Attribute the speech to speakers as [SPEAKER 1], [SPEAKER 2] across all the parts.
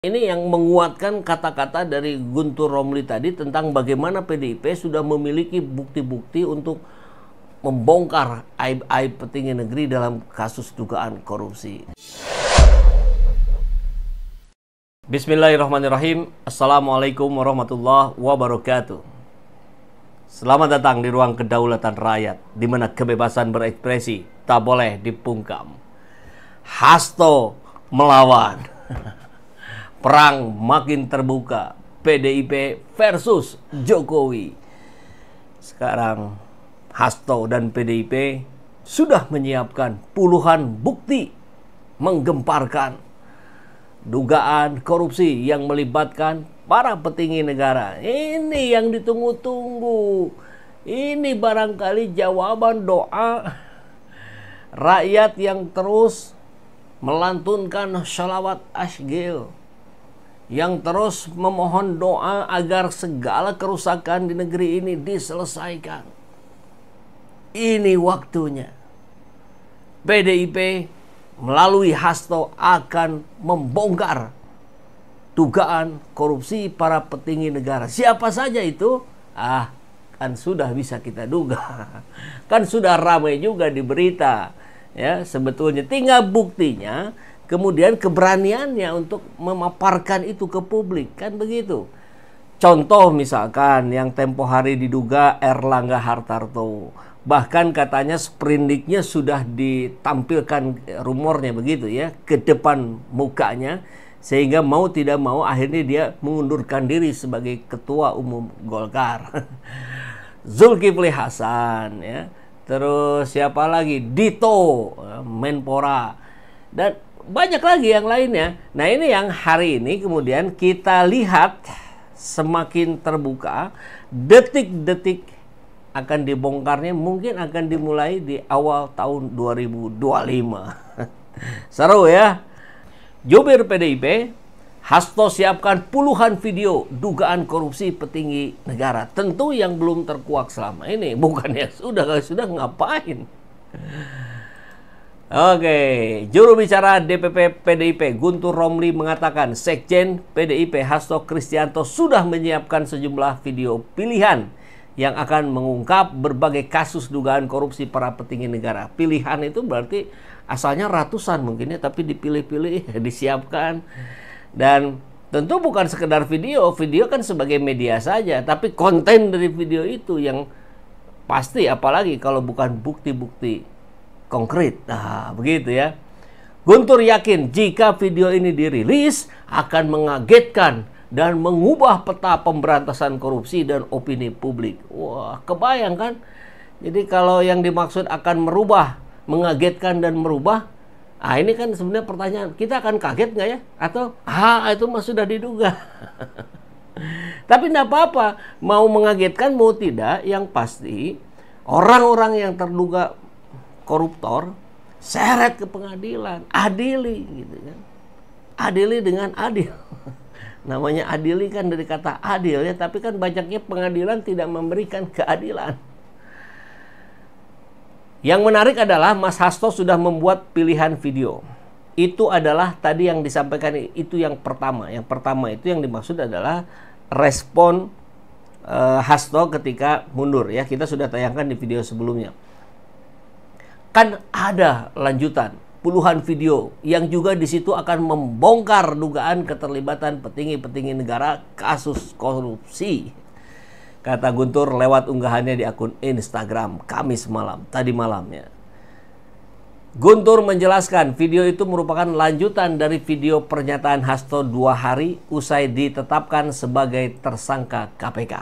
[SPEAKER 1] Ini yang menguatkan kata-kata dari Guntur Romli tadi tentang bagaimana PDIP sudah memiliki bukti-bukti untuk membongkar aib-aib petinggi negeri dalam kasus dugaan korupsi. Bismillahirrahmanirrahim. Assalamualaikum warahmatullahi wabarakatuh. Selamat datang di ruang kedaulatan rakyat, di mana kebebasan berekspresi tak boleh dipungkam. Hasto melawan. Perang makin terbuka, PDIP versus Jokowi. Sekarang Hasto dan PDIP sudah menyiapkan puluhan bukti menggemparkan dugaan korupsi yang melibatkan para petinggi negara. Ini yang ditunggu-tunggu. Ini barangkali jawaban doa rakyat yang terus melantunkan sholawat asgil, yang terus memohon doa agar segala kerusakan di negeri ini diselesaikan. Ini waktunya. PDIP melalui Hasto akan membongkar dugaan korupsi para petinggi negara. Siapa saja itu? Kan sudah bisa kita duga. Kan sudah ramai juga di berita. Ya, sebetulnya tinggal buktinya, kemudian keberaniannya untuk memaparkan itu ke publik, kan begitu. Contoh misalkan yang tempo hari diduga Erlangga Hartarto, bahkan katanya sprindiknya sudah ditampilkan, rumornya begitu ya, ke depan mukanya, sehingga mau tidak mau akhirnya dia mengundurkan diri sebagai ketua umum Golkar. Zulkifli Hasan, ya, terus siapa lagi, Dito Menpora, dan banyak lagi yang lainnya. Nah, ini yang hari ini kemudian kita lihat semakin terbuka. Detik-detik akan dibongkarnya mungkin akan dimulai di awal tahun 2025. Seru ya. Jubir PDIP, Hasto siapkan puluhan video dugaan korupsi petinggi negara. Tentu yang belum terkuak selama ini. Bukannya sudah ngapain. Oke, juru bicara DPP PDIP Guntur Romli mengatakan Sekjen PDIP Hasto Kristianto sudah menyiapkan sejumlah video pilihan yang akan mengungkap berbagai kasus dugaan korupsi para petinggi negara. Pilihan itu berarti asalnya ratusan mungkin ya, tapi dipilih-pilih, disiapkan. Dan tentu bukan sekedar video kan sebagai media saja, tapi konten dari video itu yang pasti, apalagi kalau bukan bukti-bukti konkret. Nah, begitu ya. Guntur yakin jika video ini dirilis akan mengagetkan dan mengubah peta pemberantasan korupsi dan opini publik. Wah, kebayang kan? Jadi kalau yang dimaksud akan merubah, mengagetkan dan merubah, ini kan sebenarnya pertanyaan, kita akan kaget nggak ya? Atau, itu mah sudah diduga. Tapi tidak apa-apa, mau mengagetkan mau tidak, yang pasti orang-orang yang terduga koruptor seret ke pengadilan, adili gitu kan. Adili dengan adil. Namanya adili kan dari kata adil ya, tapi kan banyaknya pengadilan tidak memberikan keadilan. Yang menarik adalah Mas Hasto sudah membuat pilihan video. Itu adalah tadi yang disampaikan, itu yang pertama. Yang pertama itu yang dimaksud adalah respon Hasto ketika mundur ya. Kita sudah tayangkan di video sebelumnya. Kan ada lanjutan puluhan video yang juga di situ akan membongkar dugaan keterlibatan petinggi-petinggi negara kasus korupsi. Kata Guntur lewat unggahannya di akun Instagram Kamis malam, tadi malamnya. Guntur menjelaskan video itu merupakan lanjutan dari video pernyataan Hasto 2 hari usai ditetapkan sebagai tersangka KPK.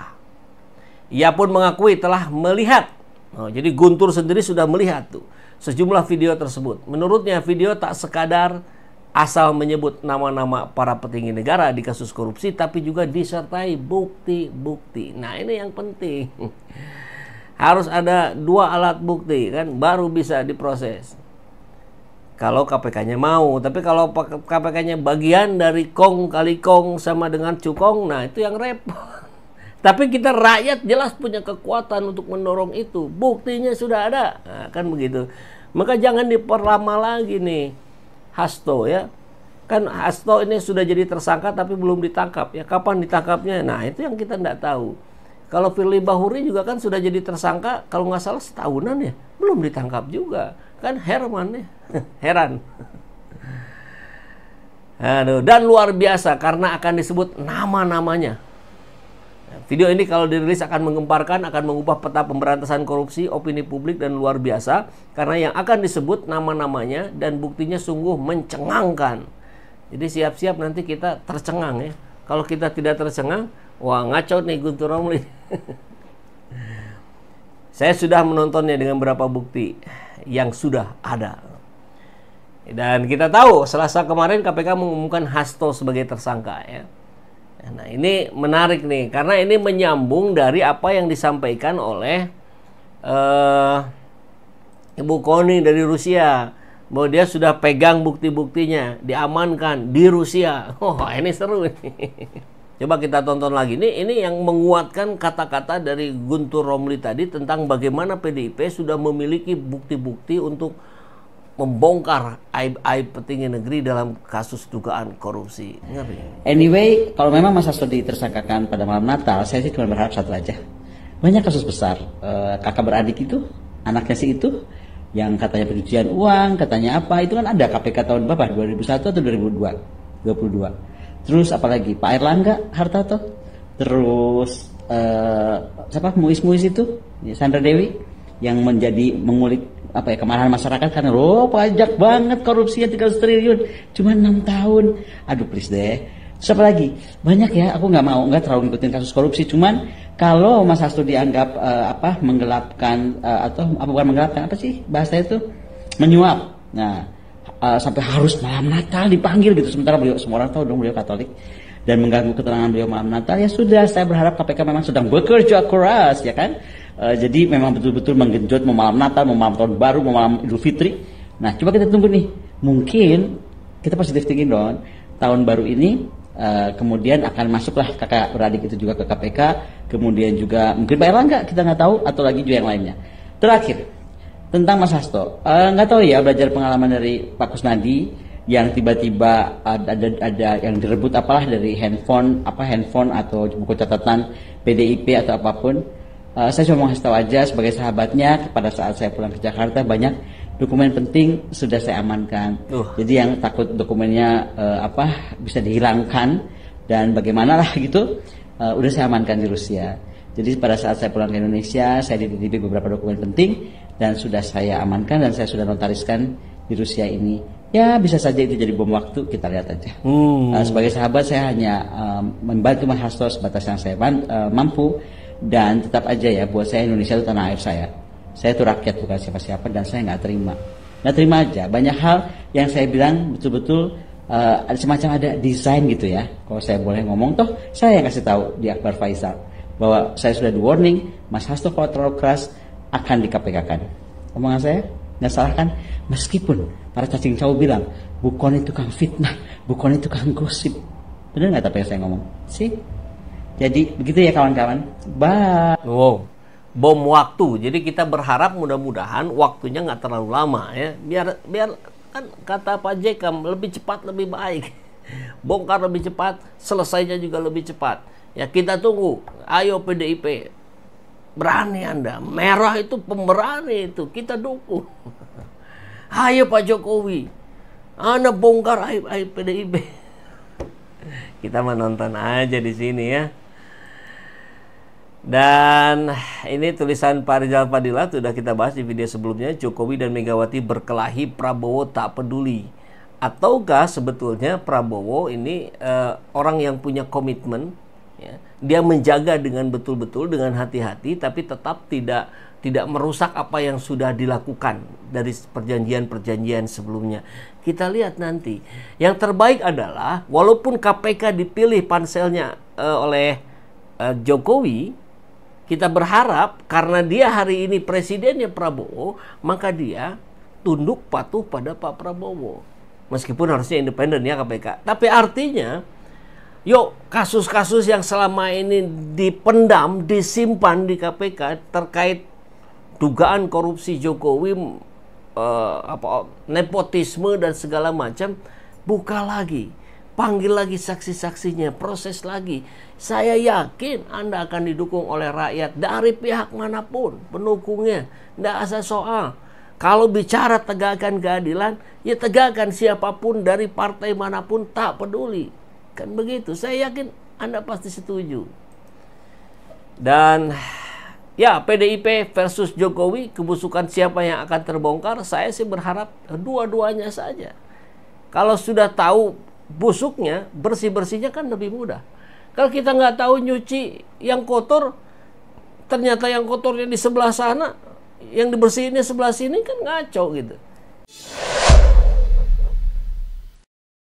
[SPEAKER 1] Ia pun mengakui telah melihat. Jadi Guntur sendiri sudah melihat tuh sejumlah video tersebut. Menurutnya video tak sekadar asal menyebut nama-nama para petinggi negara di kasus korupsi, tapi juga disertai bukti-bukti. Nah, ini yang penting. Harus ada 2 alat bukti kan, baru bisa diproses. Kalau KPK-nya mau. Tapi kalau KPK-nya bagian dari kong kali kong sama dengan cukong, nah itu yang repot. Tapi kita rakyat jelas punya kekuatan untuk mendorong itu. Buktinya sudah ada. Nah, kan begitu. Maka jangan diperlama lagi nih Hasto ya. Kan Hasto ini sudah jadi tersangka tapi belum ditangkap. Ya kapan ditangkapnya? Nah itu yang kita nggak tahu. Kalau Firly Bahuri juga kan sudah jadi tersangka, kalau nggak salah setahunan ya, belum ditangkap juga. Kan Herman ya, heran. Aduh, dan luar biasa karena akan disebut nama-namanya. Video ini kalau dirilis akan menggemparkan, akan mengubah peta pemberantasan korupsi, opini publik, dan luar biasa. Karena yang akan disebut nama-namanya dan buktinya sungguh mencengangkan. Jadi siap-siap nanti kita tercengang ya. Kalau kita tidak tercengang, wah ngaco nih Guntur Romli. Saya sudah menontonnya dengan beberapa bukti yang sudah ada. Dan kita tahu Selasa kemarin KPK mengumumkan Hasto sebagai tersangka ya. Nah ini menarik nih karena ini menyambung dari apa yang disampaikan oleh Ibu Koni dari Rusia, bahwa dia sudah pegang bukti-buktinya, diamankan di Rusia. Oh ini seru ini. Coba kita tonton lagi. Ini yang menguatkan kata-kata dari Guntur Romli tadi tentang bagaimana PDIP sudah memiliki bukti-bukti untuk membongkar aib-aib petinggi negeri dalam kasus dugaan korupsi. Ngeri.
[SPEAKER 2] Anyway, kalau memang Mas Hasto ditersangkakan pada malam Natal, saya sih cuma berharap satu aja. Banyak kasus besar, kakak beradik itu, anaknya si itu, yang katanya pencucian uang, katanya apa, itu kan ada KPK tahun berapa? 2001 atau 2022. Terus apalagi Pak Erlangga Hartarto, terus siapa Muis itu, Sandra Dewi, yang menjadi mengulik apa ya kemarahan masyarakat karena pajak banget korupsinya 300 triliun cuma 6 tahun. Aduh please deh. Terus apa lagi? Banyak ya, aku nggak terlalu ngikutin kasus korupsi, cuman kalau Mas Hasto dianggap menggelapkan atau bukan menggelapkan, apa sih bahasa itu, menyuap. Nah, sampai harus malam Natal dipanggil gitu, sementara beliau, semua orang tahu dong beliau Katolik, dan mengganggu ketenangan beliau malam Natal. Ya sudah, saya berharap KPK memang sedang bekerja keras ya kan. Jadi memang betul-betul menggenjot mau malam Natal, mau malam Tahun Baru, mau malam Idul Fitri. Nah, coba kita tunggu nih. Mungkin kita positif thinking dong. Tahun baru ini kemudian akan masuklah kakak beradik itu juga ke KPK. Kemudian juga mungkin Pak Erlangga, kita nggak tahu, atau lagi juga yang lainnya. Terakhir, tentang Mas Hasto. Nggak tahu ya, belajar pengalaman dari Pak Kusnadi yang tiba-tiba ada yang direbut apalah dari handphone atau buku catatan PDIP atau apapun. Saya cuma mau kasih tahu aja sebagai sahabatnya, pada saat saya pulang ke Jakarta banyak dokumen penting sudah saya amankan. Jadi yang takut dokumennya bisa dihilangkan dan bagaimana lah gitu, udah saya amankan di Rusia. Jadi pada saat saya pulang ke Indonesia, saya dititipi beberapa dokumen penting dan sudah saya amankan dan saya sudah notariskan di Rusia ini. Ya bisa saja itu jadi bom waktu, kita lihat aja. Sebagai sahabat saya hanya membantu Mas Hasto sebatas yang saya mampu. Dan tetap aja ya, buat saya Indonesia itu tanah air saya. Saya itu rakyat bukan siapa-siapa dan saya nggak terima aja. Banyak hal yang saya bilang betul-betul ada semacam ada desain gitu ya. Kalau saya boleh ngomong, toh saya yang kasih tahu di Akbar Faisal bahwa saya sudah di warning, Mas Hasto kalau terlalu keras akan di KPK-kan. Omongan saya nggak salah kan? Meskipun para cacing cau bilang Bukan itu tukang fitnah, Bukan itu tukang gosip. Benar nggak tapi yang saya ngomong? Sih. Jadi begitu ya kawan-kawan. Bye.
[SPEAKER 1] Wow, bom waktu. Jadi kita berharap mudah-mudahan waktunya nggak terlalu lama ya. Biar kan kata Pak JK, lebih cepat lebih baik. Bongkar lebih cepat, selesainya juga lebih cepat. Ya kita tunggu. Ayo PDIP, berani Anda. Merah itu pemberani itu, kita dukung. Ayo Pak Jokowi, Anda bongkar aib PDIP. Kita menonton aja di sini ya. Dan ini tulisan Pak Rizal Fadila sudah kita bahas di video sebelumnya. Jokowi dan Megawati berkelahi, Prabowo tak peduli. Ataukah sebetulnya Prabowo ini orang yang punya komitmen ya? Dia menjaga dengan betul-betul, dengan hati-hati, tapi tetap tidak merusak apa yang sudah dilakukan dari perjanjian-perjanjian sebelumnya. Kita lihat nanti. Yang terbaik adalah walaupun KPK dipilih panselnya oleh Jokowi, kita berharap karena dia hari ini presidennya Prabowo, maka dia tunduk patuh pada Pak Prabowo. Meskipun harusnya independen ya KPK. Tapi artinya, yuk kasus-kasus yang selama ini dipendam, disimpan di KPK terkait dugaan korupsi Jokowi, nepotisme dan segala macam, buka lagi, panggil lagi saksi-saksinya, proses lagi. Saya yakin Anda akan didukung oleh rakyat dari pihak manapun, pendukungnya. Tidak ada soal. Kalau bicara tegakkan keadilan, ya tegakkan siapapun dari partai manapun, tak peduli. Kan begitu, saya yakin Anda pasti setuju. Dan ya, PDIP versus Jokowi, kebusukan siapa yang akan terbongkar? Saya sih berharap dua-duanya saja. Kalau sudah tahu busuknya, bersih-bersihnya kan lebih mudah. Kalau kita nggak tahu nyuci yang kotor, ternyata yang kotornya di sebelah sana, yang dibersihinnya sebelah sini, kan ngaco gitu.